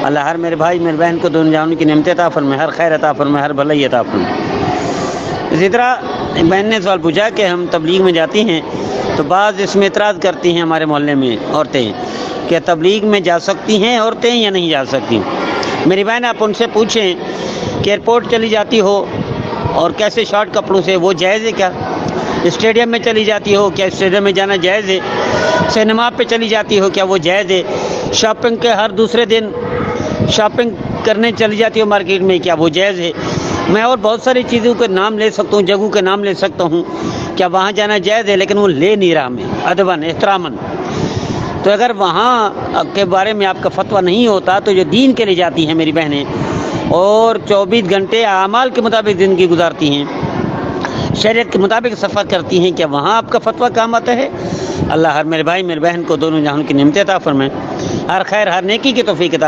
اللہ ہر میرے بھائی میرے بہن کو دونوں جہانوں کی نعمت عطا فرمائے، ہر خیر عطا فرمائے، ہر بھلائی عطا فرمائے۔ اسی طرح بہن نے سوال پوچھا کہ ہم تبلیغ میں جاتی ہیں تو بعض اس میں اعتراض کرتی ہیں ہمارے محلے میں عورتیں کہ تبلیغ میں جا سکتی ہیں عورتیں یا نہیں جا سکتی۔ میری بہن آپ ان سے پوچھیں کہ ایئرپورٹ چلی جاتی ہو اور کیسے شارٹ کپڑوں سے، وہ جائز ہے کیا؟ اسٹیڈیم میں چلی جاتی ہو، کیا اسٹیڈیم میں جانا جائز ہے؟ سینما پہ چلی جاتی ہو، کیا وہ جائز ہے؟ شاپنگ کے ہر دوسرے دن شاپنگ کرنے چلی جاتی ہو مارکیٹ میں، کیا وہ جائز ہے؟ میں اور بہت ساری چیزوں کے نام لے سکتا ہوں، جگہوں کے نام لے سکتا ہوں، کیا وہاں جانا جائز ہے؟ لیکن وہ لے نہیں رہا میں ادباً احتراماً۔ تو اگر وہاں کے بارے میں آپ کا فتویٰ نہیں ہوتا تو جو دین کے لیے جاتی ہیں میری بہنیں اور 24 گھنٹے اعمال کے مطابق زندگی گزارتی ہیں، شریعت کے مطابق سفر کرتی ہیں، کیا وہاں آپ کا فتویٰ کام آتا ہے؟ اللہ ہر میرے بھائی میرے بہن کو دونوں جہان کی نعمت عطا فرمائے، ہر خیر ہر نیکی کی توفیق عطا